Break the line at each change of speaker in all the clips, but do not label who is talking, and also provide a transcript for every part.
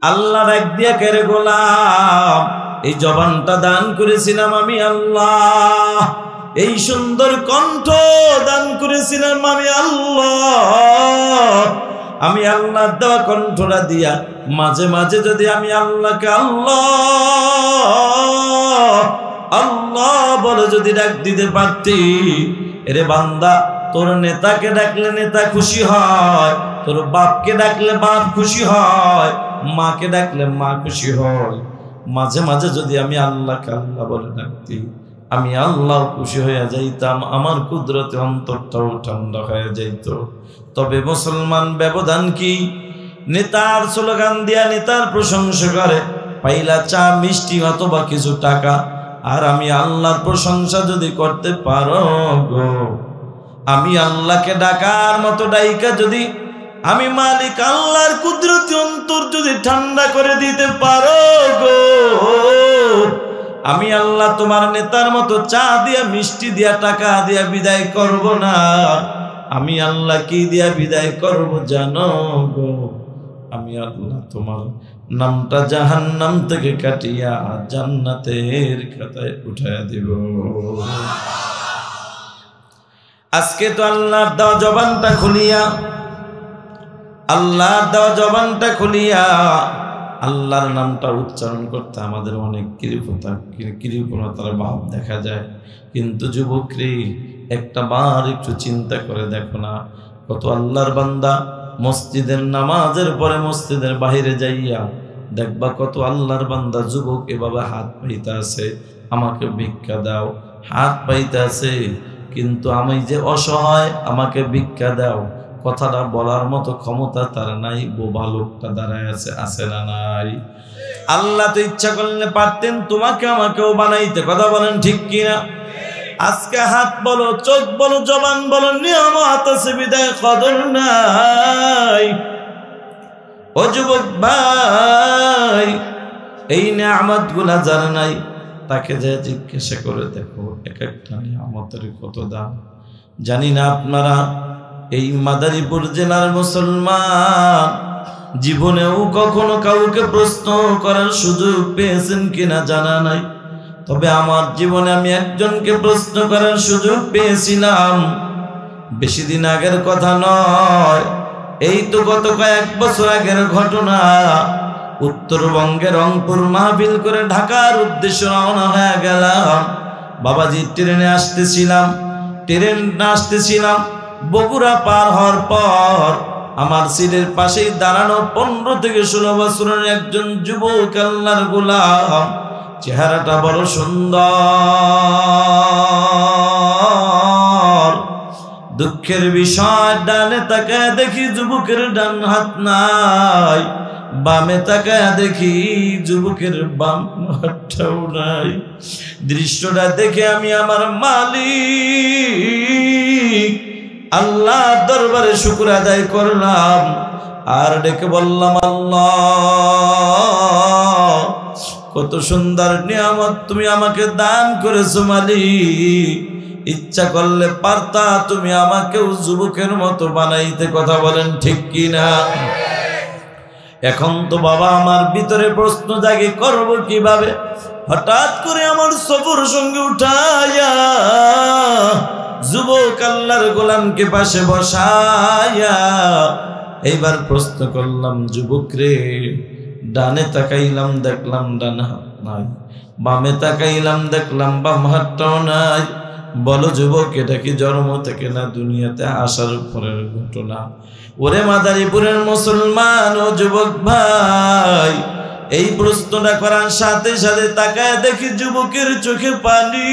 আল্লাহ ডাক দিয়া কেরে গোলাম এই জবানটা দান করেছিলাম আমি আল্লাহ, এই সুন্দর কণ্ঠ দান করেছিলাম আমি আল্লাহ। আমি আল্লাহর দেওয়া কণ্ঠটা দিয়া মাঝে মাঝে যদি আমি আল্লাহকে আল্লাহ আল্লাহ বলে যদি ডাক দিতে পারতি, এরে বান্দা তোর নেতাকে ডাকলে নেতা খুশি হয়, তোর বাপকে ডাকলে বাপ খুশি হয়, মাকে ডাকলে মা খুশি হয়। মাঝে মাঝে যদি আমি আল্লাহকে আল্লাহ বলে ডাকতি, আমি আল্লাহ খুশি হয়ে যাইতাম, আমার কুদরতে অন্তরটাও ঠান্ডা হয়ে যাইত। তবে মুসলমান ব্যবধান কি? নেতার স্লোগান দিয়া নেতার প্রশংসা করে, পাইলা চা মিষ্টি অথবা কিছু টাকা। আর আমি আল্লাহর প্রশংসা যদি করতে পারো গো, আমি আল্লাহকে ডাকার মতো ডাইকা যদি আমি মালিক আল্লাহর কুদরতি অন্তর যদি ঠান্ডা করে দিতে পারো গো, আমি আল্লাহ তোমার নেতার মতো চা দিয়া মিষ্টি দিয়া টাকা দিয়া বিদায় করব না। আমি আল্লাহ কি দিয়া বিদায় করব জানো গো? আমি আল্লাহ তোমার নামটা জাহান্নাম থেকে কাটিয়া জান্নাতের খাতায় উঠাইয়া দিব। আজকে তো আল্লাহর দেওয়া জবানটা খুলিয়া, আল্লাহর দেওয়া জবানটা খুলিয়া আল্লাহর নামটা উচ্চারণ করতে আমাদের অনেক কৃপণতার ভাব দেখা যায়। কিন্তু যুবকরে একটা বার একটু চিন্তা করে দেখো না, কত আল্লাহর বান্দা মসজিদের নামাজের পরে মসজিদের বাহিরে যাইয়া দেখবা কত আল্লাহর বান্দা যুবক এভাবে হাত পাইতে আছে, আমাকে ভিক্ষা দাও, হাত পাইতে আছে। কিন্তু আমি যে অসহায়, আমাকে ভিক্ষা দাও, কথাটা বলার মতো ক্ষমতা তার নাই। বোবা লোকটা দাঁড়ায় আছে না নাই? আল্লাহ তো ইচ্ছা করলে পারতেন তোমাকে আমাকেও বানাইতে। কথা বলেন ঠিক কিনা? আজকে হাত বলো, চোখ বলো, জবান বলো, নিয়ামত আছে বিদায় কদর নাই। ও যুবক ভাই, এই নিয়ামত গুলা যার নাই তাকে যে জিজ্ঞাসা করে দেখো এক একটা নিয়ামতের কত দাম। জানি না আপনারা এই মাদারীপুর জেলার মুসলমান জীবনেও কখনো কাউকে প্রশ্ন করার সুযোগ পেয়েছেন কিনা জানা নাই। তবে আমার জীবনে আমি একজনকে প্রশ্ন করার সুযোগ পেয়েছিলাম। বেশি দিন আগের কথা নয়, এই তো গত কয়েক বছর আগের ঘটনা। উত্তরবঙ্গের রংপুর মাহফিল করে ঢাকার উদ্দেশ্যে রওনা হয়ে গেলাম। বাবাজি ট্রেনে আসতেছিলাম। বগুড়া পার হওয়ার পর আমার সিটের পাশেই দাঁড়ানো 15 থেকে 16 বছরের একজন যুবক আল্লাহর গোলাম, চেহারাটা বড় সুন্দর। দুঃখের বিষয়, ডানে তাকায় দেখি যুবকের ডান হাত নাই, বামে তাকায় দেখি যুবকের বাম হাতটাও নাই। দৃশ্যটা দেখে আমি আমার মালিক আল্লাহর দরবারে শুকর আদায় করলাম আর ডেকে বললাম, আল্লাহ কত সুন্দর নিয়ামত তুমি আমাকে দান করেছো মালিক। ইচ্ছা করলে পারতা তুমি আমাকেও যুবকের মতো বানাইতে। কথা বলেন ঠিক কিনা? এখন তো বাবা আমার ভিতরে প্রশ্ন জাগে, করব কিভাবে? হঠাৎ করে আমার সফর সঙ্গে উঠাইয়া যুবক আল্লাহর গোলামকে পাশে বসাইয়া এইবার প্রশ্ন করলাম, যুবক রে, ডানে তাকাইলাম দেখলাম ডান হাত নাই, বামে তাকাইলাম দেখলাম বাম হাতটাও নাই। বলো যুবক, এটা কি জন্ম থেকে না দুনিয়াতে আসার পরের ঘটনা? ওরে মাদারীপুরের মুসলমান ও যুবক ভাই, এই প্রশ্নটা করার সাথে সাথে তাকায় দেখি যুবকের চোখে পানি।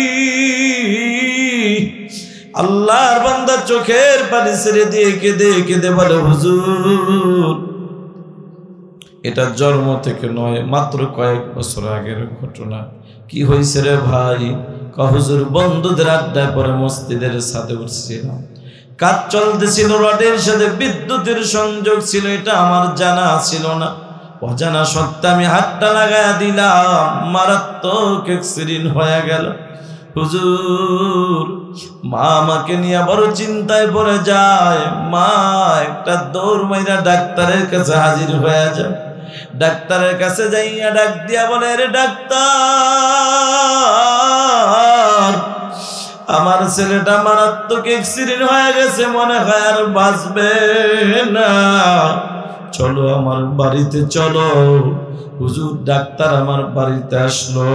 আল্লাহর বান্দা চোখের পানি ছেড়ে দিয়ে কেঁদে কেঁদে বলে, হুজুর এটা জন্ম থেকে নয়, মাত্র কয়েক বছর আগের ঘটনা। কি হয়েছে রে ভাই? হুজুর বন্ধুদের আড্ডায় পরে মসজিদের ছাদে উঠছিলাম, কাজ চলতেছিল, রডের সাথে বিদ্যুতের সংযোগ ছিল, এটা আমার জানা ছিল না। অজানা সত্ত্বে আমি হাতটা লাগায়া দিলাম, মারাত্মক অ্যাক্সিডেন্ট হয়ে গেল। হুজুর মা আমাকে নিয়ে বড় চিন্তায় পড়ে যায়। মা একটা দৌড় মাইরা ডাক্তারের কাছে হাজির হয়ে যায়। ডাক্তারের কাছে যাইয়া ডাক দিয়া বলে, রে ডাক্তার, আমার ছেলেটা মারাত্মক অ্যাক্সিডেন্ট হয়ে গেছে, মনে হয় আর বাঁচবে না, চলো আমার বাড়িতে চলো। হুজুর, ডাক্তার আমার বাড়িতে আসলো।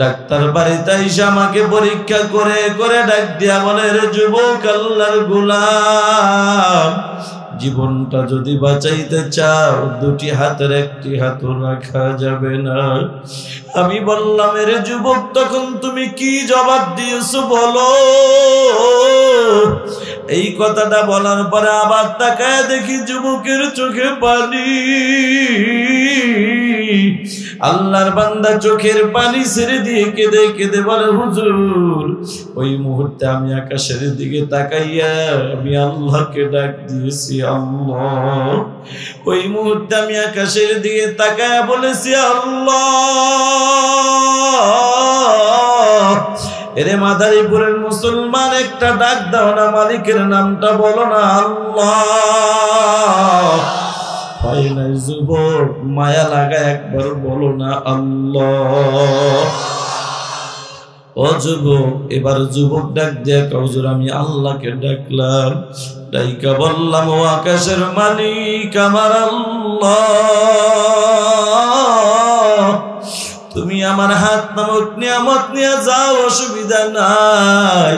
ডাক্তার বাড়িতে এসে আমাকে পরীক্ষা করে করে ডাক দিয়া বলে, রে যুবক, আল্লাহর গোলাম, জীবনটা যদি বাঁচাইতে চাও দুটি হাতের একটি হাতও রাখা যাবে না। আমি বললাম, রে যুবক, তখন তুমি কি জবাব দিয়েছো বলো? এই কথাটা বলার পরে আবার তাকায় দেখি যুবকের চোখে পানি। আল্লাহর বান্দা চোখের পানি ছেড়ে দিয়ে কেঁদে কেঁদে বলে, হুজুর, ওই মুহূর্তে আমি আকাশের দিকে তাকাইয়া আমি আল্লাহকে ডাক দিয়েছি, আল্লাহ। ওই মুহূর্তে আমি আকাশের দিকে তাকাইয়া বলেছি, আল্লাহ। এরে মাদারীপুরের মুসলমান, একটা ডাক দাও না, মালিকের নামটা বলো না, আল্লাহ। হয় নাই যুবক, মায়া লাগা একবার বলো না, আল্লাহ। ও যুবক, এবার যুবক ডাক দিয়ে হুজুর, আমি আল্লাহকে ডাকলাম, ডাইকা বললাম, ও আকাশের মালিক আমার আল্লাহ, তুমি আমার হাত নামক নিয়ামত নিয়ে যাও, অসুবিধা নাই,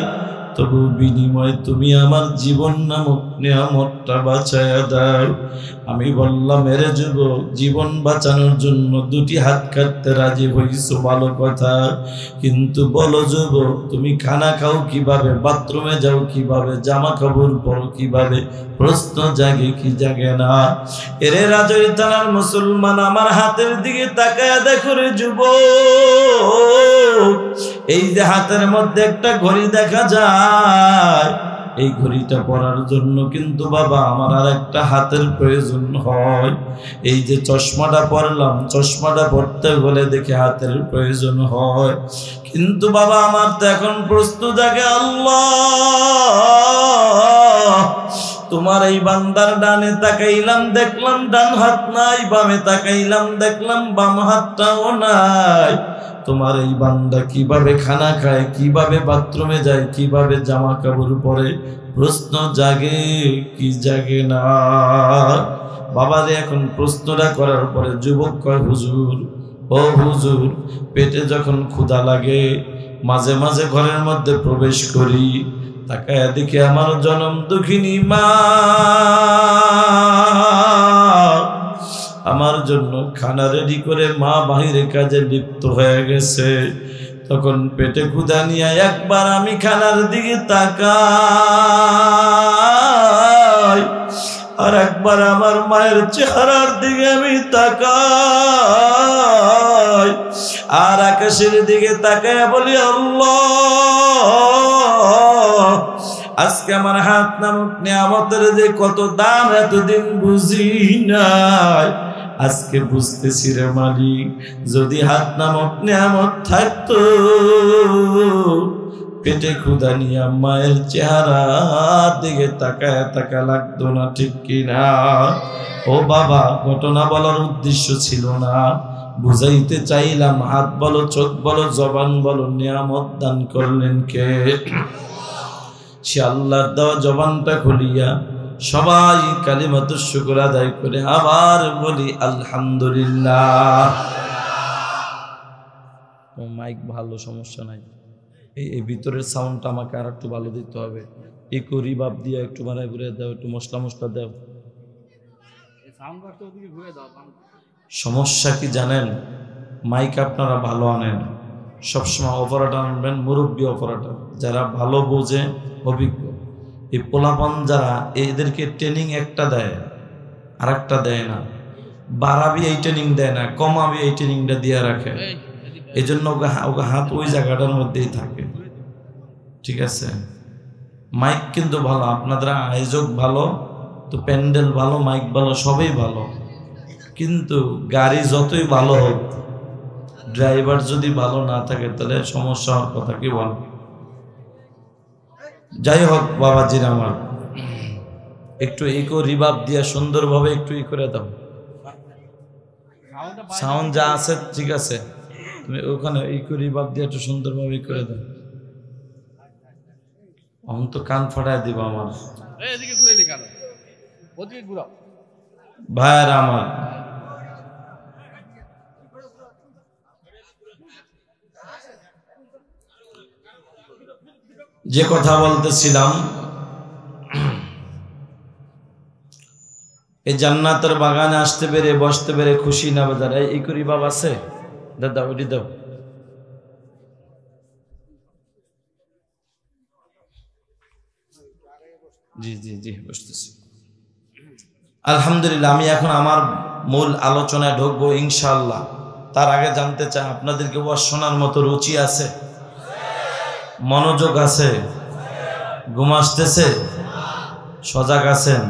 তবু বিনিময় তুমি আমার জীবন নামক নিয়ামতটা বাঁচায়া দাও। আমি বললাম, এরে যুবক, জীবন বাঁচানোর জন্য দুটি হাত কাটতে রাজি হইছো, ভালো কথা, কিন্তু বলো যুবক, তুমি খানা খাও কিভাবে, বাথরুমে যাও কিভাবে, জামা কাপড় পরো কিভাবে? প্রশ্ন জাগে কি জাগে না? এরে রাজৈর থানার মুসলমান, আমার হাতের দিকে তাকায়া দেখো রে যুবক, এই যে হাতের মধ্যে একটা ঘড়ি দেখা যায়, এই ঘড়িটা পরার জন্য কিন্তু বাবা আমার আর একটা হাতের প্রয়োজন হয়। এই যে চশমাটা পরলাম, চশমাটা পরতে হলে দেখে হাতের প্রয়োজন হয়, কিন্তু বাবা আমার তো এখন প্রশ্ন জাগে, আল্লাহ, তোমার এই বান্দার ডানে তাকাইলাম, দেখলাম ডান হাত নাই, বামে তাকাইলাম, দেখলাম বাম হাতটাও নাই, তোমার এই বান্দা কিভাবে খানা খায়, কিভাবে বাথরুমে যায়, কিভাবে জামা কাপড় পরে? প্রশ্ন জাগে কি জাগে না? বাবারে এখন প্রশ্নটা করার পরে যুবক কয়, হুজুর, ও হুজুর, পেটে যখন ক্ষুধা লাগে মাঝে মাঝে ঘরের মধ্যে প্রবেশ করি, তাকায় দেখি আমার জনম দুঃখিনী মা আমার জন্য খানা রেডি করে মা বাহিরে কাজে লিপ্ত হয়ে গেছে। তখন পেটে ক্ষুধা নিয়ে একবার আমি খানার দিকে তাকাই, আর একবার আমার মায়ের চেহারার দিকে আমি তাকাই, আর আকাশের দিকে তাকায় বলি, আল্লাহ, আজকে আমার হাত নামক নিয়ামতের যে কত দাম এতদিন বুঝি নাই, আজকে বুঝতেছি রে মালিক, যদি হাত নামক নিয়ামত থাকতো, পেটে ক্ষুধা নিয়ে মায়ের চেহারার দিকে তাকায় তাকা লাগতো না, ঠিক কিনা? ও বাবা, ঘটনা বলার উদ্দেশ্য ছিল না, বুঝাইতে চাইলাম, হাত বলো, চোখ বলো, জবান বলো, নিয়ামত দান করলেন কে? সে আল্লাহর দেওয়া জবানটা খুলিয়া সবাই কালিমাতুশ শুকর আদায় করে আবার বলি আলহামদুলিল্লাহ। মাইক ভালো, সমস্যা নাই, এই ভিতরের সাউন্ডটা আমাকে আর একটু ভালো দিতে হবে, একটু রিভাব দিয়ে একটু মারা ঘুরে দাও, একটু মশলা মশলা দাও। সমস্যা কি জানেন, মাইক আপনারা ভালো আনেন, সবসময় অপারেটর আনবেন, মুরব্বী অপারেটর যারা ভালো বোঝে, অভিজ্ঞ। এই পোলাপান যারা, এদেরকে ট্রেনিং একটা দেয় আর একটা দেয় না, বাড়াবি এই ট্রেনিং দেয় না, কমাবি এই ট্রেনিংটা দিয়ে রাখে, এই জন্য ওকে হাত ওই জায়গাটার মধ্যেই থাকে, ঠিক আছে? মাইক কিন্তু ভালো, আপনাদের আয়োজক ভালো, তো প্যান্ডেল ভালো, মাইক ভালো, সবই ভালো, কিন্তু গাড়ি যতই ভালো হোক, ড্রাইভার যদি ভালো না থাকে তাহলে সমস্যা হওয়ার কথা কি বল? যাই হোক বাবাজির আমার, একটু ইকো রিভাব দিয়ে সুন্দরভাবে একটু ই করে দাও। সাউন্ড যা আছে ঠিক আছে, তুমি ওখানে এই করি বাদ দিয়ে একটু সুন্দরভাবে করে দাও। আমি তো কান ফাটায় দিব আমার ভাইয়েরা আমার। যে কথা বলতেছিলাম, এই জান্নাতের বাগানে আসতে পেরে বসতে পেরে খুশি না বাজার? এই করি বাবা আছে, দাদা ওইটি দাও। জি জি জি বসতেছি। আলহামদুলিল্লাহ, আমি এখন আমার মূল আলোচনায় ঢুকবো ইনশাআল্লাহ। তার আগে জানতে চাই আপনাদেরকে ওয়াজ শোনার মতো রুচি আছে, মনোযোগ আছে, ঘুম আসতেছে, সজাগ আছেন?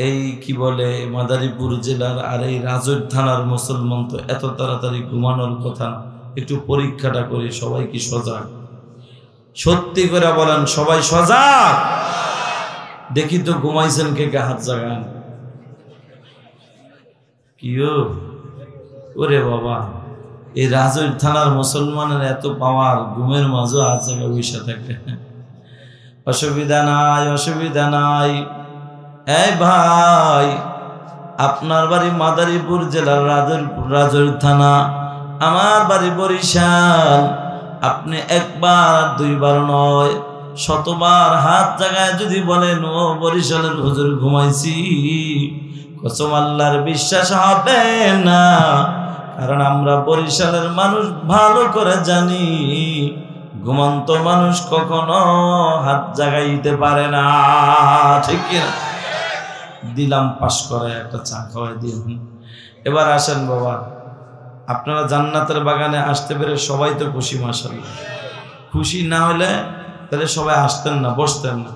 এই কি বলে মাদারীপুর জেলার আর এই রাজৈর থানার মুসলমান তো এত তাড়াতাড়ি ঘুমানোর কথা না। একটু পরীক্ষাটা করি, সবাই কি সজাগ? সত্যি করে বলেন, সবাই সজাগ? দেখি তো ঘুমাইছেন কে কে, হাত জাগান। কিও ওরে বাবা, এই রাজৈর থানার মুসলমানের এত পাওয়ার, ঘুমের মাঝে হাত জায়গা বসে থাকে। অসুবিধা নাই, অসুবিধা নাই। এই ভাই, আপনার বাড়ি মাদারীপুর জেলার রাজৈর থানা, আমার বাড়ি বরিশাল। আপনি একবার দুইবার নয়, শতবার হাত জায়গায় যদি বলেন ও বরিশালের হুজুর ঘুমাইছি, কসম আল্লাহর বিশ্বাস হবে না। কারণ আমরা বরিশালের মানুষ ভালো করে জানি, ঘুমন্ত মানুষ কখনো হাত জাগাইতে পারে না। ঠিক কিনা? দিলাম পাশ করে একটা চা খাওয়াই দিয়ে। এবার আসেন বাবা, আপনারা জান্নাতের বাগানে আসতে পেরে সবাই তো খুশি মাশাআল্লাহ। খুশি না হলে তাহলে সবাই আসতেন না, বসতেন না।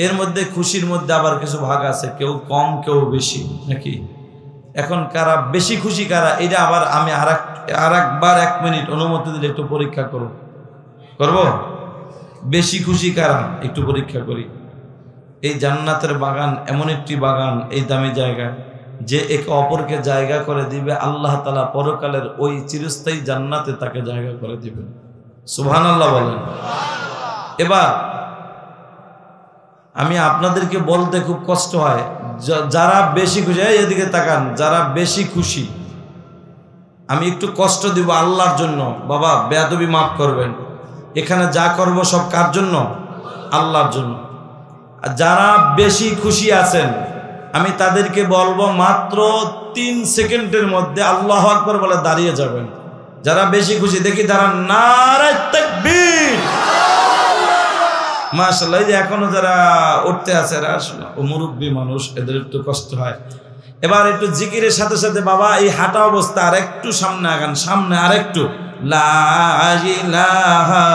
এর মধ্যে খুশির মধ্যে আবার কিছু ভাগ আছে, কেউ কম কেউ বেশি, নাকি? এখন কারা বেশি খুশি কারা, এটা আবার আমি আরেকবার 1 মিনিট অনুমতি দিলে একটু পরীক্ষা করব। বেশি খুশি কারা একটু পরীক্ষা করি। এই জান্নাতের বাগান এমন একটি বাগান, এই দামি জায়গা, যে একে অপরকে জায়গা করে দিবে আল্লাহ তাআলা পরকালের ওই চিরস্থায়ী জান্নাতে তাকে জায়গা করে দিবেন। সুবহানাল্লাহ বলেন। এবার আমি আপনাদেরকে বলতে খুব কষ্ট হয়, যারা বেশি খুশি, এদিকে তাকান, যারা বেশি খুশি, আমি একটু কষ্ট দিব আল্লাহর জন্য। বাবা বেয়াদবি মাফ করবেন, এখানে যা করব সব কার জন্য? আল্লাহর জন্য। আর যারা বেশি খুশি আছেন, আমি তাদেরকে বলবো মাত্র 3 সেকেন্ডের মধ্যে আল্লাহু আকবার বলে দাঁড়িয়ে যাবেন। যারা বেশি খুশি দেখি তারা নারে তাকবীর। মাশাআল্লাহ, এই যে এখনো যারা উঠতে আছে, এরা আসলে মুরব্বী মানুষ, এদের একটু কষ্ট হয়। এবার একটু জিকিরের সাথে সাথে বাবা এই হাঁটা অবস্থা আর একটু সামনে আগান, সামনে আর একটু। লা ইলাহা,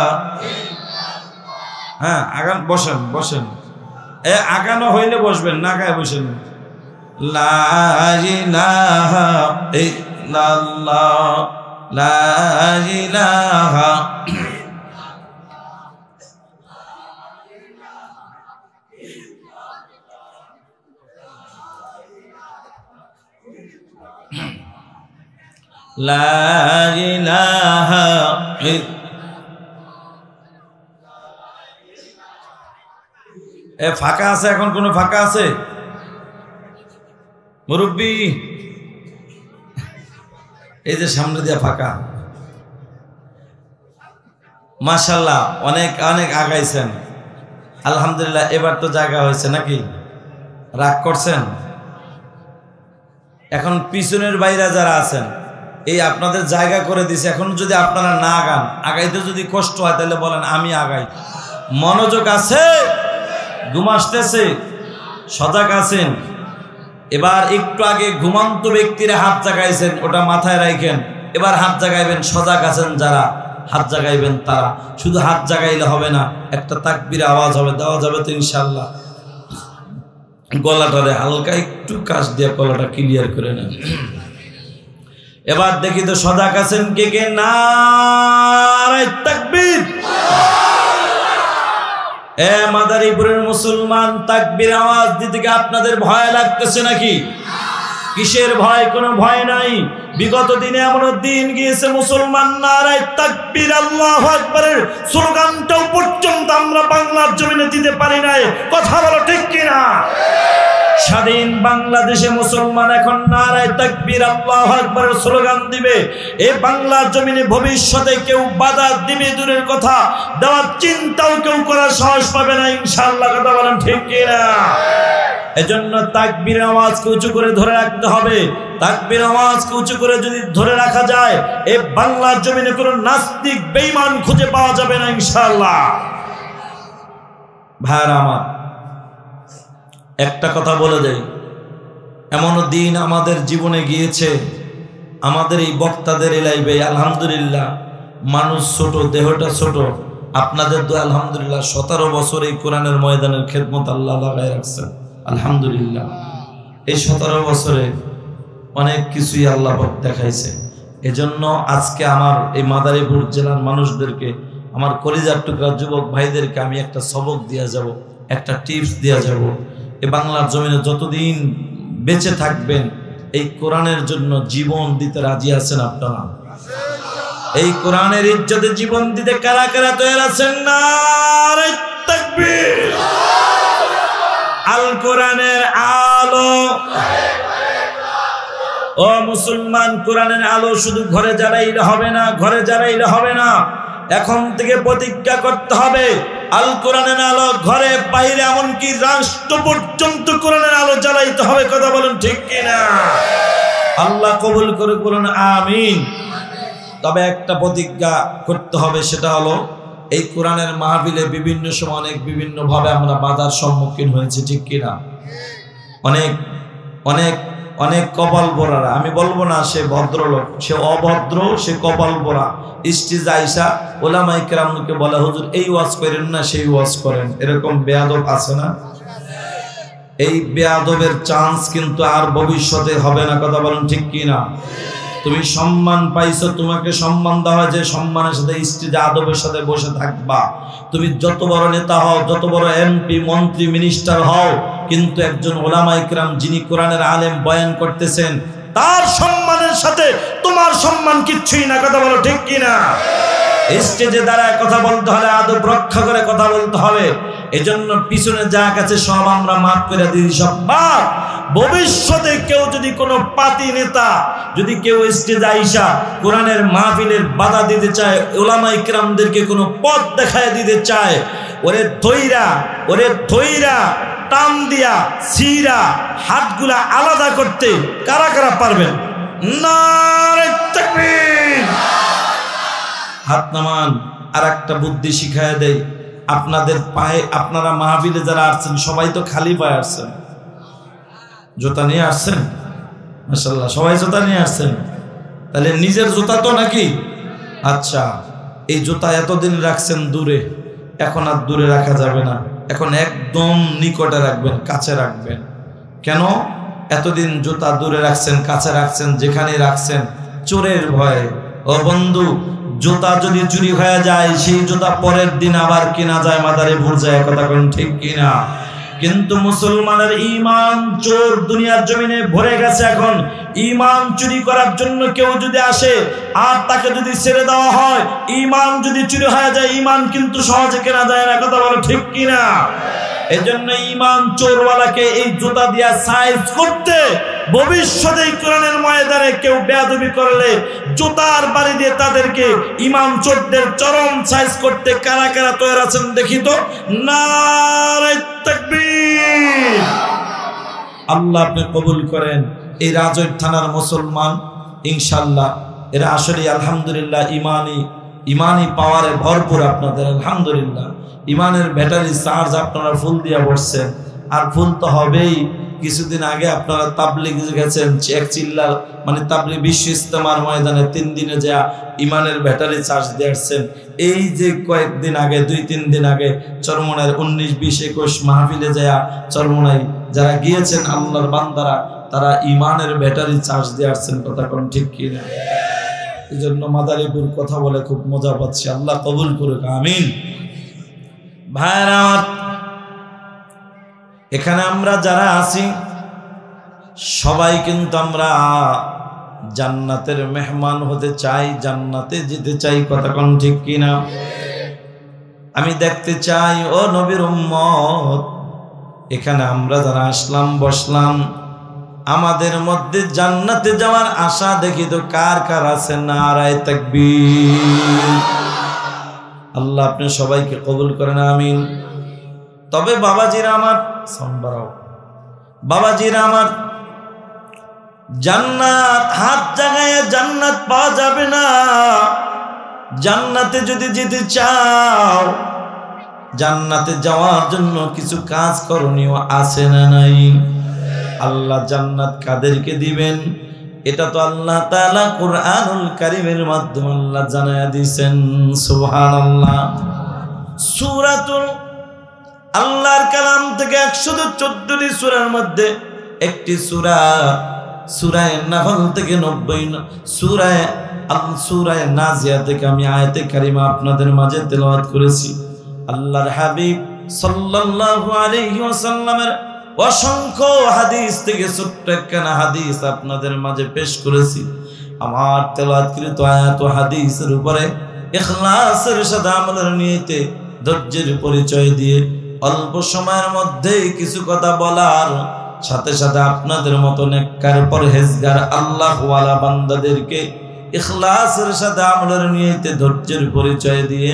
হ্যাঁ আগান, বসেন বসেন। আগানো হইলে বসবেন, না গায়ে বসেন। লা ইলাহা ইল্লাল্লাহ, লা ইলাহা লা ইলাহা। ফাঁকা আছে? এখন কোনো ফাঁকা আছে? মুরব্বী, এই যে সামনে দিয়া ফাঁকা। মাশাআল্লাহ, অনেক অনেক আগাইছেন আলহামদুলিল্লাহ। এবার তো জায়গা হয়েছে নাকি? রাগ করছেন? এখন পিছনের বাইরে যারা আছেন, এই আপনাদের জায়গা করে দিছে। এখন যদি আপনারা না আগান, আগাইতে যদি কষ্ট হয় তাহলে বলেন আমি আগাই। মনোযোগ আছে? ঘুম আসতেছে? সজাগ আছেন? এবার একটু আগে ঘুমন্ত ব্যক্তিরা হাত জাগাইছেন, ওটা মাথায় রাখেন। এবার হাত জাগাইবেন, সজাগ আছেন যারা হাত জাগাইবেন তারা। শুধু হাত জাগাইলে হবে না, একটা তাকবীর আওয়াজ হবে, দেওয়া যাবে তো ইনশাআল্লাহ। গলাটারে হালকা একটু কাশ দিয়ে গলাটা ক্লিয়ার করে নেন। এবার দেখি তো সজাগ আছেন কে কে? নারে তাকবীর। মাদারীপুরের মুসলমান, তাকবীর আওয়াজ দিতে কি আপনাদের ভয় লাগতেছে নাকি? কিসের ভয়? কোনো ভয় নাই। বিগত দিনে এমন দিন গিয়েছে মুসলমান নারায়ে তাকবীর আল্লাহু আকবারের স্লোগানটাও পর্যন্ত আমরা বাংলার জমিনে দিতে পারি নাই। কথা বলো ঠিক কিনা? স্বাধীন বাংলাদেশে মুসলমান এখন নারায়ে তাকবীর আল্লাহু আকবারের স্লোগান দিবে। এই বাংলার জমিনে ভবিষ্যতে কেউ বাধা দিবে দূরের কথা, দেওয়ার চিন্তাও কেউ করার সাহস পাবে না ইনশাআল্লাহ। কথা বলেন ঠিক কিনা? এজন্য তাকবীরের আওয়াজকে উঁচু করে ধরে রাখতে হবে। তাকবীরের আওয়াজকে উঁচু করে যদি ধরে রাখা যায়, এই বাংলার জমিনে কোনো নাস্তিক বেঈমান খুঁজে পাওয়া যাবে না ইনশাআল্লাহ। ভাইরা আমার, একটা কথা বলে দেই, এমন দিন আমাদের জীবনে গিয়েছে, আমাদের এই বক্তাদের লাইভে আলহামদুলিল্লাহ মানুষ ছোট, দেহটা ছোট, আপনাদের দোয়া আলহামদুলিল্লাহ 17 বছর এই কোরআনের ময়দানের খেদমত আল্লাহ লাগায় রাখছেন আলহামদুলিল্লাহ। এই 17 বছরে অনেক কিছুই আল্লাহ দেখাইছে। এজন্য আজকে আমার এই মাদারীপুর জেলার মানুষদেরকে, আমার কলিজার টুকরা যুবক ভাইদেরকে আমি একটা সবক দিয়া যাব, একটা টিপস দিয়া যাব। এই বাংলার জমিনে যতদিন বেঁচে থাকবেন, এই কোরআনের জন্য জীবন দিতে রাজি আছেন আপনারা? এই কোরআনের ইজ্জতে জীবন দিতে কারা কারা তৈরি আছেন? নারে তাকবীর! আল কোরআনের আলো, ও মুসলমান, কোরআনের আলো শুধু ঘরে জ্বালাইলে হবে না, ঘরে জ্বালাইলে হবে না। এখন থেকে প্রতিজ্ঞা করতে হবে, আল কোরআনের আলো ঘরে বাইরে এমনকি রাষ্ট্র পর্যন্ত কোরআনের আলো জ্বালাইতে হবে। কথা বলেন ঠিক কিনা? আল্লাহ কবুল করে বলুন আমিন। তবে একটা প্রতিজ্ঞা করতে হবে, সেটা হলো এই কোরআনের মাহফিলে বিভিন্ন সময় অনেক বিভিন্ন ভাবে আমরা বাধার সম্মুখীন হয়েছি, ঠিক কিনা? অনেক অনেক অনেক কপাল পোড়ারা, আমি বলবো না সে ভদ্রলোক, সে অভদ্র, সে কপাল পোড়া, স্টেজ আইসা ওলামায়ে কেরামকে বলে হুজুর এই ওয়াজ করেন না, সেই ওয়াজ করেন। এরকম বেয়াদব আছে না? এই বেয়াদবের চান্স কিন্তু আর ভবিষ্যতে হবে না। কথা বলেন ঠিক কিনা? তুমি সম্মান পাইছো, তোমাকে সম্মান দেওয়া হয় যে সম্মানের সাথে স্টেজে আদবের সাথে বসে থাকবা। তুমি যত বড় নেতা হও, যত বড় এমপি, মন্ত্রী, মিনিস্টার হও, কিন্তু একজন ওলামায়ে কেরাম যিনি কোরআনের আলেম বয়ান করতেছেন, তার সম্মানের সাথে তোমার সম্মান কিচ্ছুই না। কথা বলো ঠিক কিনা? স্টেজে দাঁড়ায় কথা বলতে হলে আদব রক্ষা করে কথা বলতে হবে। এজন্য পিছনে যা কাছে সব আমরা মাফ করে দিই, সব বাদ। ভবিষ্যতে কেউ যদি কোনো পাতি নেতা, যদি কেউ স্টেজে আইসা কোরআনের মাহফিলের বাধা দিতে চায়, উলামায়ে কেরামদেরকে কোনো পথ দেখায় দিতে চায়, ওরে ধইরা টান দিয়া সিরা হাতগুলা আলাদা করতে কারা কারা পারবেন? নারে তাকবীর! হাত নামান। আর একটা বুদ্ধি শিখায় দেয়, আপনাদের পায়ে, আপনারা মাহফিলে যারা আসছেন সবাই তো খালি পায়ে আসছেন, জুতা নিয়ে আসছেন? মাশাআল্লাহ, সবাই জুতা নিয়ে আসছেন। তাহলে নিজের জুতা তো নাকি? আচ্ছা, এই জুতা এতদিন রাখছেন দূরে, এখন আর দূরে রাখা যাবে না, এখন একদম নিকটে রাখবেন, কাছে রাখবেন। কেন? এতদিন জুতা দূরে রাখছেন, কাছে রাখছেন, যেখানে রাখছেন চোরের ভয়ে। ও বন্ধু, জুতা যদি চুরি হয়ে যায়, সেই জুতা পরের দিন আবার কিনা যায়, মাদারীপুর যায়। কথা কোন ঠিক কিনা? কিন্তু মুসলমানের ঈমান চোর দুনিয়ার জমিনে ভরে গেছে। এখন ঈমান চুরি করার জন্য কেউ যদি আসে আর তাকে যদি ছেড়ে দেওয়া হয়, ঈমান যদি চুরি হয়ে যায়, ঈমান কিন্তু সহজে কেনা যায় না। কথা বলো ঠিক কিনা? এজন্য ঈমান চোরওয়ালাকে এই জুতা দিয়া সাইজ করতে, ভবিষ্যতে কোরআনের ময়দানে কেউ বেয়াদবি করলে জুতার বাড়ি দিয়ে তাদেরকে, ঈমান চোরদের চরম সাইজ করতে কারা কারা তৈরি আছেন দেখি তো? নারে তাকবীর! আল্লাহ আপনি কবুল করেন। এই রাজৈর থানার মুসলমান ইনশাআল্লাহ এরা আসলে আলহামদুলিল্লাহ ইমানি পাওয়ারে ভরপুর। আপনাদের আলহামদুলিল্লাহ ইমানের ব্যাটারি চার্জ আপনারা ফুল দিয়া বসছেন, আর ফুল তো হবেই। কিছুদিন আগে আপনারা তাবলিগ গেছেন, এক চিল্লার মানে তাবলিগ বিশ্ব ইজতেমার ময়দানে 3 দিনে যা ইমানের ব্যাটারি চার্জ দিয়ে আসছেন। এই যে কয়েকদিন আগে, 2-3 দিন আগে চরমনায় 19, 20, 21 মাহফিলে যায় চরমনায় যারা গিয়েছেন আল্লাহর বান্দারা, তারা ইমানের ব্যাটারি চার্জ দিয়ে আসছেন। কথা কোন ঠিক কিনা? এই জন্য মাদারীপুর কথা বলে খুব মজা পাচ্ছি। আল্লাহ কবুল করুক, আমিন। ভাইরা, এখানে আমরা যারা আছি সবাই কিন্তু আমরা জান্নাতের মেহমান হতে চাই, জান্নাতে যেতে চাই, কথা কোন ঠিক কিনা? আমি দেখতে চাই ও নবীর উম্মত, এখানে আমরা যারা আসলাম বসলাম, আমাদের মধ্যে জান্নাতে যাওয়ার আশা দেখি তো কার কার আছে? নারায়ে তাকবীর। আল্লাহ আপনি সবাইকে কবুল করেন, আমিন। তবে বাবাজিরা আমার, বাবাজিরা আমার, জান্নাত হাত জাগায় জান্নাত পাওয়া যাবে না। জান্নাতে যদি যেতে চাও, জান্নাতে যাওয়ার জন্য কিছু কাজ করণীয় আছে না নাই? আল্লাহ জান্নাত কাদেরকে দিবেন এটা তো আল্লাহ তাআলা কুরআনুল কারীমের মাধ্যমে আল্লাহ জানায়া দিয়েছেন। সুবহানাল্লাহ। সূরাতুল আল্লাহর কালাম থেকে 114টি সূরার মধ্যে একটি সূরা, সূরা নাহল থেকে 90 সূরা নাজিয়া থেকে আমি আয়াতে কারিমা আপনাদের মাঝে তেলাওয়াত করেছি। আল্লাহর হাবিব সাল্লাল্লাহু আলাইহি ওয়াসাল্লামের অসংখ্য হাদিস থেকে ছোট্ট একখানা হাদিস আপনাদের মাঝে পেশ করেছি। আমার তেলাওয়াতকৃত আয়াত ও হাদিসের উপরে ইখলাসের সাথে আমলের নিয়তে ধৈর্যের পরিচয় দিয়ে অল্প সময়ের মধ্যে কিছু কথা বলার সাথে সাথে আপনাদের মতো নেককার পরহেজগার আল্লাহওয়ালা বান্দাদেরকে ইখলাসের সাথে আমলের নিয়তে ধৈর্যের পরিচয় দিয়ে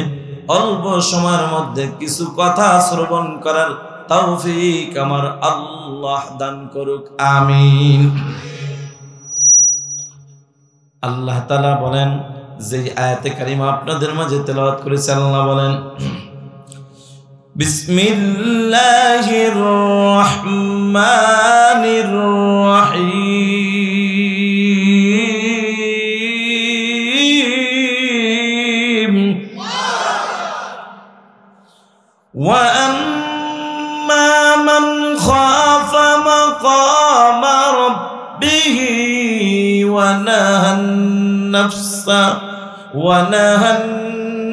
অল্প সময়ের মধ্যে কিছু কথা শ্রবণ করার তৌফিক আমার আল্লাহ দান করুক, আমিন। আল্লাহ তাআলা বলেন, যে আয়াতে কারিমা আপনাদের মাঝে তেলাওয়াত করেছে, আল্লাহ বলেন, বিসমিল্লাহির রহমানির রহিম। ওয়া আম্মা মান খাফা মাকামা রাব্বিহি ওয়া নাহান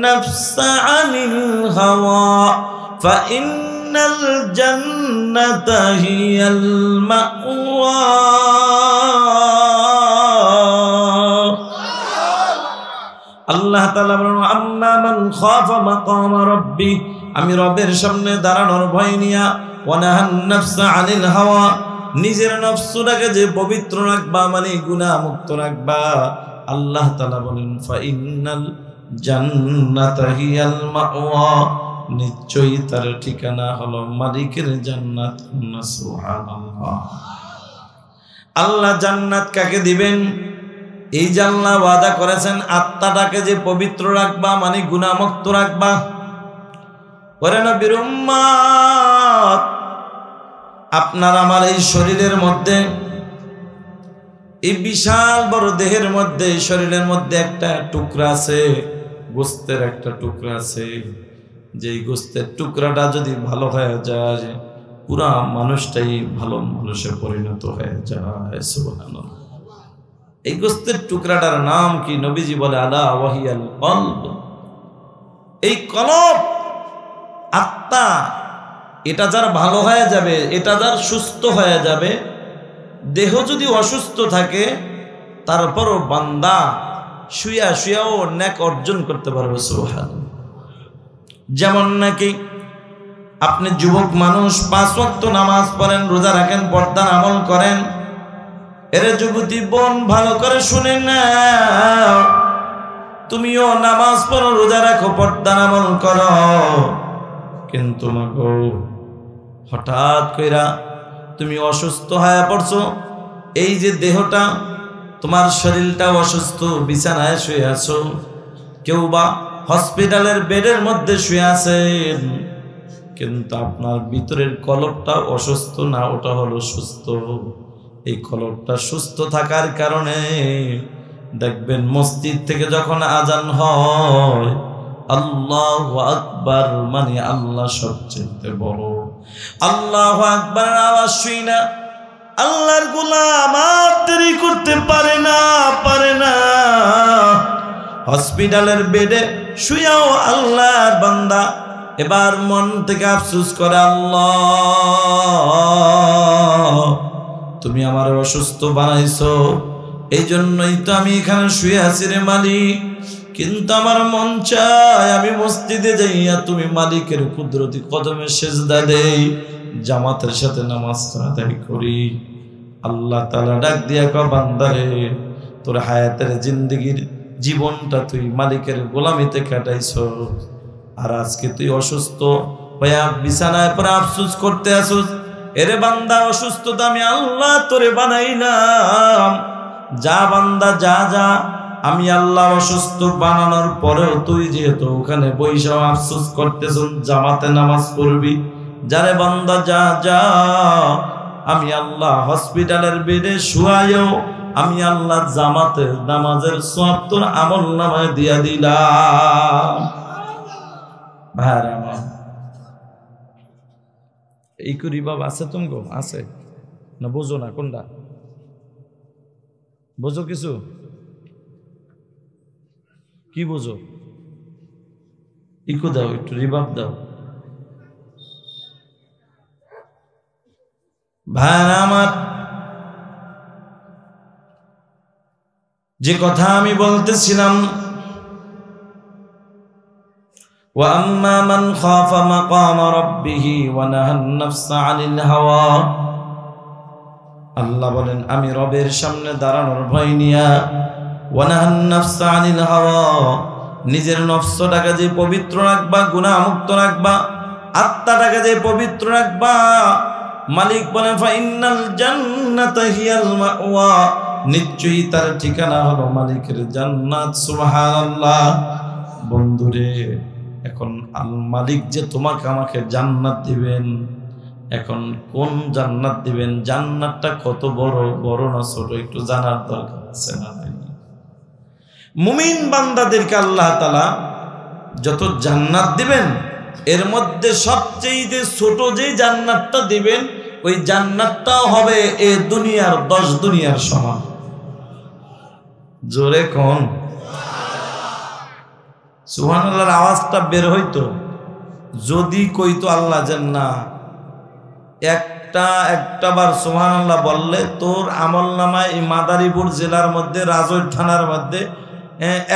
নাফসা আনিল হাওয়া فإن الجنة هي المأوى। আল্লাহ তাআলা বলেন, আম্মা মান খাফা মাকাম রাব্বি, আমি রবের সামনে দাঁড়ানোর ভয় নিয়া, ওয়া নাহান নাফসা আনিল হাওয়া, নিজের নফসটাকে যে পবিত্র রাখবা, মানে গুনাহ মুক্ত রাখবা। আল্লাহ তাআলা বলেন, ফাইনাল জান্নাতা হিয়াল মাওয়া, নিশ্চয়ই তার ঠিকানা হলো মালিকের জান্নাত। সুবহানাল্লাহ। আল্লাহ জান্নাত কাকে দিবেন? এই যে আল্লাহ ওয়াদা করেছেন আত্মাটাকে যে পবিত্র রাখবা, মানে গুনাহমুক্ত রাখবা। ওরে নবীর উম্মত, আপনার আমার এই শরীরের মধ্যে, এই বিশাল বড় দেহের মধ্যে, শরীরের মধ্যে একটা টুকরা আছে, গোস্তের একটা টুকরা আছে। যে গোস্তের টুকরাটা যদি ভালো হয়ে যায়, পুরা মানুষটাই ভালো মানুষে পরিণত হয়ে যায়। সুবহানাল্লাহ। এই গোস্তের টুকরাটার নাম কি? নবীজি বলে, আলা ওয়াহিয়াল কলব। এই কলব, আত্মা, এটা যার ভালো হয়ে যাবে, এটা যার সুস্থ হয়ে যাবে। দেহ যদি অসুস্থ থাকে, তারপরও বান্দা শুয়া শুয়াও নেক অর্জন করতে পারবে। সুবহানাল্লাহ। যেমন নাকি আপনি যুবক মানুষ, 5 ওয়াক্ত নামাজ পড়েন, রোজা রাখেন, পর্দার আমল করেন। এরে যুবতী বোন, ভালো করে শুনে নাও, তুমিও নামাজ পড়ো, রোজা রাখো, পর্দার আমল করো, কিন্তু মাগো হঠাৎ কইরা তুমি অসুস্থ হয়ে পড়ছো। এই যে দেহটা, তোমার শরীরটা অসুস্থ, বিছানায় শুয়ে আছো, কেউ বা হসপিটালের বেডের মধ্যে শুয়ে আছেন, কিন্তু আপনার ভিতরের কলবটা অসুস্থ না, ওটা হলো সুস্থ। এই কলবটা সুস্থ থাকার কারণে দেখবেন মসজিদ থেকে যখন আজান হয়, আল্লাহু আকবার মানে আল্লাহ সবচেয়ে বড়, আল্লাহু আকবার আওয়াজ শুই না আল্লাহর গোলাম আর দেরি করতে পারে না। হসপিটালের বেডে শুয়াও আল্লাহর বান্দা এবার মন থেকে আফসোস করে, আল্লাহ তুমি আমার অসুস্থ বানাইছো, এই জন্যই তো আমি এখানে শুয়ে আছি রে মালিক। কিন্তু আমার মন চায় আমি মসজিদে যাইয়া তুমি মালিকের কুদরতি কদমে সেজদা দেই, জামাতের সাথে নামাজ আদায় করি। আল্লাহ তাআলা ডাক দিয়া কয়, বান্দারে তোর হায়াতের জিন্দেগির জীবনটা তুই মালিকের গোলামিতে কাটাইছো, আর আজকে তুই অসুস্থ হইয়া বিছানায় পরে আফসোস করতে আসোস। এরে বান্দা, অসুস্থতা আমি আল্লাহ তোরে বানাইলাম। যা বান্দা যা যা, আমি আল্লাহ অসুস্থ বানানোর পরেও তুই যেহেতু ওখানে বইসা আফসোস করতেছ, জামাতে নামাজ পড়বি। যারে বান্দা যা যা, আমি আল্লাহ হসপিটালের বেডে শুয়ায়ও আমি আল্লাহ জামাতের নামাজের সওয়াব তোর আমল নামায় দিয়া দিলাম। ভাইরা আমার, এই করি বাবা আছে তুমগো আছে না? বোঝো না কোনটা? বোঝো কিছু? কি বোঝো? ইকো দাও, একটু রিভাব দাও। ভাইরা আমার, যে কথা আমি বলতেছিলাম, وَأَمَّا مَنْ خَافَ مَقَامَ رَبِّهِ وَنَهَى النَّفْسَ عَنِ الْهَوَى, আল্লাহ বলেন আমি রবের সামনে দাঁড়ানোর ভয় নিয়া, وَنَهَى النَّفْسَ عَنِ الْهَوَى, নিজের নফসটাকে যে পবিত্র রাখবা, গুনাহ মুক্ত রাখবা, আত্মাটাকে যে পবিত্র রাখবা। মালিক বলেন ফাইনাল জান্নাতা হিয়াল মাওয়া, নিশ্চয়ই তার ঠিকানা হলো মালিকের জান্নাত। সুবহানাল্লাহ। বন্ধুরে, এখন আল মালিক যে তোমাকে আমাকে জান্নাত দিবেন, এখন কোন জান্নাত দিবেন, জান্নাতটা কত বড় বড় না ছোট একটু জানার দরকার আছে না? মুমিন বান্দাদেরকে আল্লাহ তাআলা যত জান্নাত দিবেন, এর মধ্যে সবচেয়ে ছোট যে জান্নাতটা দিবেন, ওই জান্নাতটাও হবে এ দুনিয়ার 10 দুনিয়ার সমান। জোরে কোন সুবহানাল্লাহর আওয়াজটা বের হইতো যদি কইতো আল্লাহ জান্নাত। একটা বার সুবহানাল্লাহ বললে তোর আমলনামায় এই মাদারীপুর জেলার মধ্যে রাজৈর থানার মধ্যে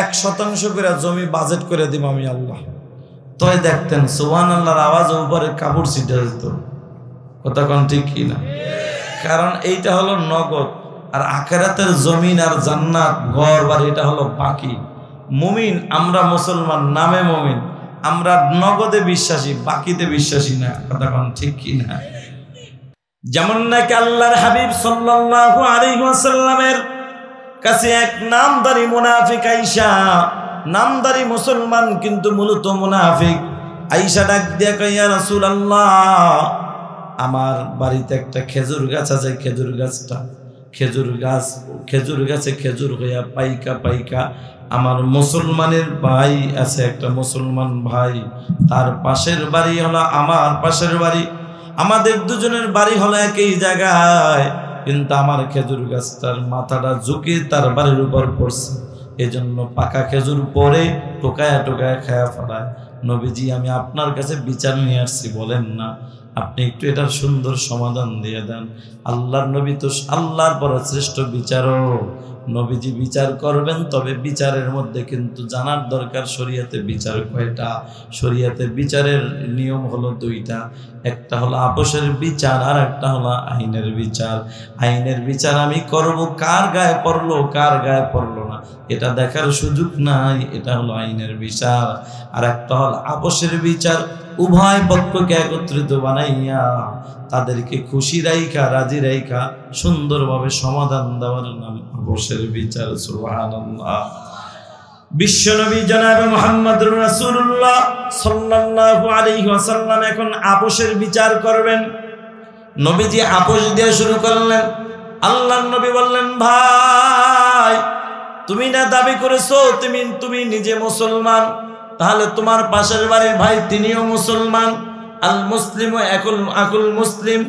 1% করে জমি বাজেট করে দিব আমি আল্লাহ। তই দেখতেন সুবহানাল্লাহর আওয়াজ উপরে কাপড় ছিটে যেত। কথা কোন ঠিক কি না? কারণ এইটা হলো নগদ, আর আখিরাতের জমিন আর জান্নাত ঘর বাড়ি এটা হলো বাকি। মুমিন আমরা মুসলমান নামে মুমিন, আমরা নগদে বিশ্বাসী, বাকিতে বিশ্বাসী না। কথা কোন ঠিক কি না? যেমন নাকি আল্লাহর হাবিব সাল্লাল্লাহু আলাইহি ওয়াসাল্লামের কাছে এক নামদারি মুনাফিক আয়েশা, নামদারি মুসলমান কিন্তু মূলত মুনাফিক। আয়েশা ডাক দিয়া কয়, ইয়া রাসূলুল্লাহ, আমার বাড়িতে একটা খেজুর গাছ আছে, খেজুর গাছে খেজুর হইয়া পাইকা আমার মুসলমানের ভাই আছে, একটা মুসলমান ভাই, তার পাশের বাড়ি হলো আমার পাশের বাড়ি, আমাদের দুজনের বাড়ি হলো একই জায়গায়, কিন্তু আমার খেজুর গাছটার মাথাটা ঝুঁকে তার বাড়ির উপর পড়ছে, এজন্য পাকা খেজুর পরে টোকায়া খায়া ফেলায়। নবীজি, আমি আপনার কাছে বিচার নিয়ে আসছি, বলেন না, আপনি একটু এটার সুন্দর সমাধান দিয়ে দেন। আল্লাহর নবী তো আল্লাহর পর শ্রেষ্ঠ বিচারক, নবীজি বিচার করবেন, তবে বিচারের মধ্যে কিন্তু জানার দরকার শরীয়তে বিচার কয়টা। শরীয়তে বিচারের নিয়ম হলো 2টা, একটা হলো আপোষের বিচার আর একটা হলো আইনের বিচার। আইনের বিচার আমি করব, কার গায়ে পড়লো কার গায়ে পড়লো না এটা দেখার সুযোগ নাই, এটা হলো আইনের বিচার। আর একটা হলো আপোষের বিচার, উভয় পক্ষকে একত্রিত বানাইয়া তাদেরকে খুশি রাইখা রাজি রাইখা সুন্দরভাবে সমাধান দেওয়ার নাম আপোষের বিচার। সুবহানাল্লাহ। বিশ্বনবী জনাবে মুহাম্মদুর রাসূলুল্লাহ সাল্লাল্লাহু আলাইহি ওয়াসাল্লাম এখন আপোষের বিচার করবেন। নবীজি আপোষ দিয়ে শুরু করলেন। আল্লাহর নবী বললেন, ভাই তুমি না দাবি করেছো তুমি নিজে মুসলমান, তাহলে তোমার পাশের বাড়ির ভাই তিনিও মুসলমান। আল মুসলিমু আকুল মুসলিম,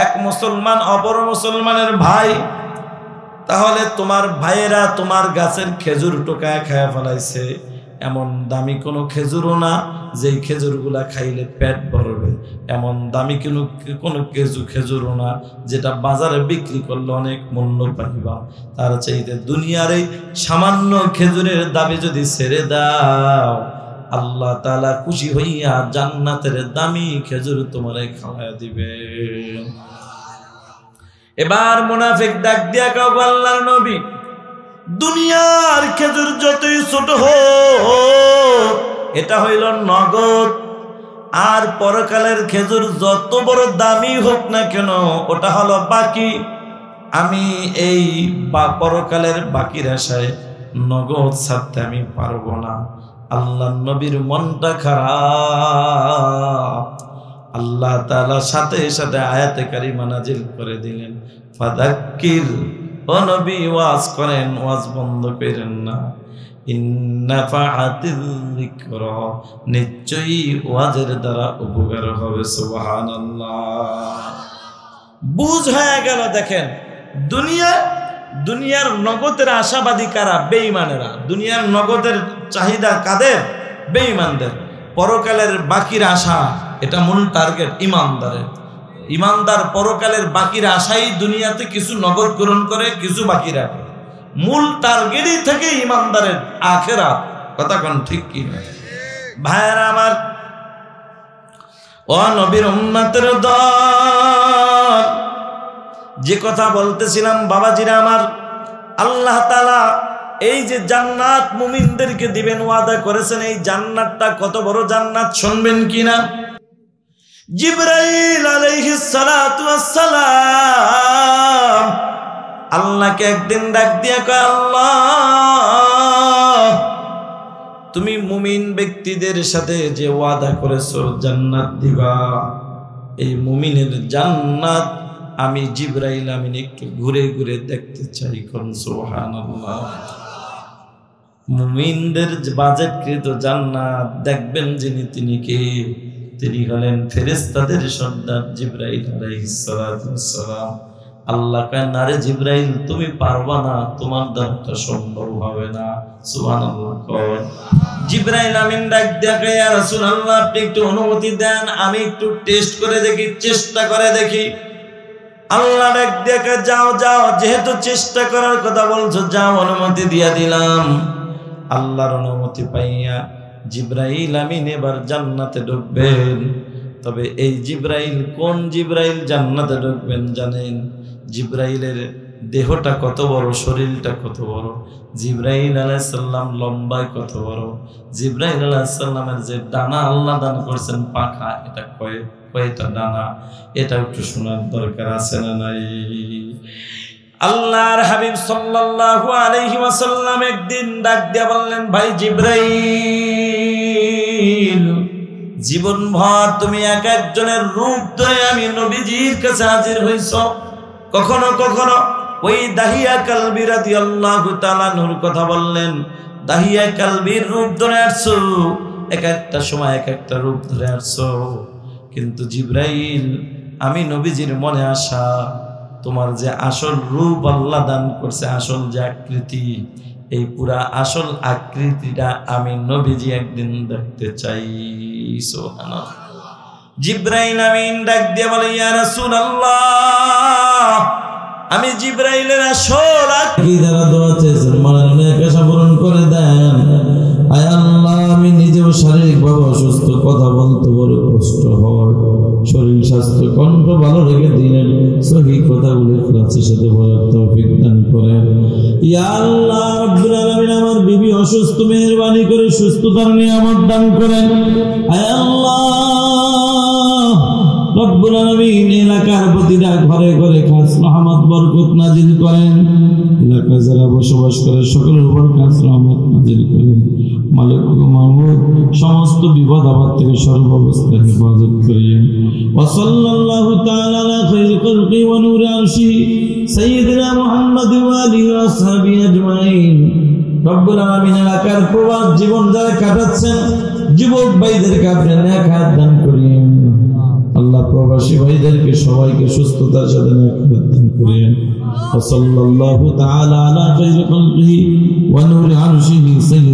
এক মুসলমান অপর মুসলমানের ভাই। তাহলে তোমার ভাইয়েরা তোমার গাছের খেজুর টোকায় খায়া ফেলাইছে, এমন দামি কোনো খেজুরও না যেই খেজুরগুলা খাইলে পেট ভরবে, এমন দামি কোনো খেজুরও না যেটা বাজারে বিক্রি করলে অনেক মূল্য পাইবা। তার চাইতে দুনিয়ার এই সামান্য খেজুরের দাবি যদি ছেড়ে দাও, আল্লাহ তাআলা খুশি হইয়া জান্নাতের দামি খেজুর তোমারে খাওয়ায়া দিবে। এবার মুনাফিক ডাক দিয়া কও, আল্লাহর নবী, দুনিয়ার খেজুর যতই ছোট হোক এটা হইল নগদ, আর পরকালের খেজুর যত বড় দামি হোক না কেন ওটা হলো বাকি। আমি এই পরকালের বাকির আশায় নগদ ছাড়তে আমি পারবো না। আল্লাহর নবীর মনটা খারাপ। আল্লাহ তাআলা সাথে সাথে আয়াতে কারিমা নাজিল করে দিলেন, ফাযাক্কির, ও নবী ওয়াজ করেন, ওয়াজ বন্ধ করেন না। ইন্নাফাআতিল যিকরা, নিশ্চয়ই ওয়াজের দ্বারা উপকার হবে। সুবহানাল্লাহ। বুঝ হয়ে গেল। দেখেন দুনিয়ার নগদের আশাবাদী কারা? বেঈমানেরা। দুনিয়ার নগদের চাহিদা কাদের? বেঈমানদের। পরকালের বাকির আশা এটা মূল টার্গেট ইমানদারের। ইমানদার পরকালের বাকির আশাই দুনিয়াতে কিছু নগদ গ্রহণ করে, কিছু বাকি রাখে। মূল টার্গেটই থেকে ইমানদারের আখিরাত। কথা কোন ঠিক কি না ভাইরা আমার? ও নবীর উম্মতের দল, যে কথা বলতেছিলাম বাবাজিরা আমার, আল্লাহ তাআলা এই যে জান্নাত মুমিনদেরকে দিবেন ওয়াদা করেছেন, এই জান্নাতটা কত বড় জান্নাত শুনবেন কিনা? জিবরাইল আলাইহিস সালাতু ওয়াস সালাম আল্লাহকে একদিন ডাক দিয়া কয়, আল্লাহ, তুমি মুমিন ব্যক্তিদের সাথে যে ওয়াদা করেছো জান্নাত দিবা, এই মুমিনের জান্নাত আমি জিবরাইল আমিন একটু ঘুরে ঘুরে দেখতে চাই। কোন সুবহানাল্লাহ। মুমিনদের বাজেটকৃত জান্নাত দেখবেন যিনি, তিনি কে? তিনি হলেন ফেরেশতাদের সর্দার জিবরাইল আলাইহিস সালাতু ওয়াস সালাম। আল্লাহ কয়, না রে জিবরাইল, তুমি পারবা না, তোমার দ্বারা সম্ভব হবে না। সুবহানাল্লাহ। জিবরাইল আমিন ডাক দিয়া কয়, ইয়া রাসূলুল্লাহ, আপনি একটু অনুমতি দেন, আমি একটু টেস্ট করে দেখি, চেষ্টা করে দেখি। আল্লাহ ডাক দিয়া কয়, যাও যাও, যেহেতু চেষ্টা করার কথা বলছো, যাও, অনুমতি দিয়া দিলাম। আল্লাহর অনুমতি পাইয়া জিবরাইল আমিন এবার জান্নাতে ঢুকবেন। তবে এই জিবরাইল কোন জিবরাইল জান্নাতে ঢুকবেন জানেন? জিবরাইলের দেহটা কত বড়, শরীরটা কত বড়, জিবরাইল আলাইহিস সালাম লম্বায় কত বড়, জিবরাইল আলাইহিস সালামের যে ডানা আল্লাহ দান করেছেন পাখা, এটা কয়টা ডানা, এটা একটু শোনার দরকার আছে না নাই? আল্লাহর হাবিব সাল্লাল্লাহু আলাইহি ওয়াসাল্লাম একদিন ডাক দিয়া বললেন, ভাই জিবরাইল, জীবনভর তুমি এক একজনের রূপ ধরে আমি নবীজির কাছে হাজির হইছ। কখনো কখনো ওই দাহিয়া কালবি রাদিয়াল্লাহু তাআলা নূর কথা বললেন, দাহিয়া কালবির রূপ ধরে আসছো, এক একটা সময় এক একটা রূপ ধরে আসছো। কিন্তু জিবরাইল, আমি নবীজির মনে আসা তোমার যে আসল রূপ আল্লাহ দান করছে, আসল যে আকৃতি, এই পুরা আসল আকৃতিটা আমি নবীজি একদিন দেখতে চাই। সুবহানাল্লাহ। জিবরাইল আমিন ডাক দিয়ে বলে, ইয়া রাসূলুল্লাহ, আমি জিবরাইলের আসল আকৃতি দ্বারা দোয়া চেয়েছেন, মনে আশা পূরণ করে দেন। আয় আল্লাহ, আমি নিজেও শারীরিকভাবে অসুস্থ, কথা বলতে বড় কষ্ট হয়, শরীর স্বাস্থ্য কণ্ঠ ভালো রেখে দিলেন, সহি কথাগুলো ইখলাসের সাথে বলার তৌফিক দান করেন। ইয়া আল্লাহ রাব্বুল আলামিন, আমার বিবি অসুস্থ, মেহেরবানি করে সুস্থতার নিয়ামত দান করেন। আয় আল্লাহ রব্বুল আলামিন, এলাকার প্রতিটা ঘরে ঘরে খাস রহমত বরকত নাজিল করেন। এলাকায় যারা বসবাস করে সকলের উপর খাস রহমত নাজিল করেন। মালিক মাহমুদ, সমস্ত বিপদ আপদ থেকে সর্বাবস্থায় হেফাজত করিয়েন। ওয়া সাল্লাল্লাহু তাআলা আলা খায়রি খালকি ওয়া নূরি আরশি সাইয়্যিদিনা মুহাম্মাদ ওয়া আলিহি ওয়া আসহাবিহি আজমাইন। রব্বুল আলামিন, এলাকার প্রবাস জীবন যারা কাটাচ্ছেন যুবক ভাইদেরকে আপনি নেক হায়াত দান করিয়েন। আল্লাহ প্রবাসী ভাইদেরকে সবাইকে সুস্থতার সাথে নেক হায়াত দান করিয়েন। ওয়া সাল্লাল্লাহু তাআলা আলা খায়রি খালকি ওয়া নূরি আরশিহি সাইয়্যিদিনা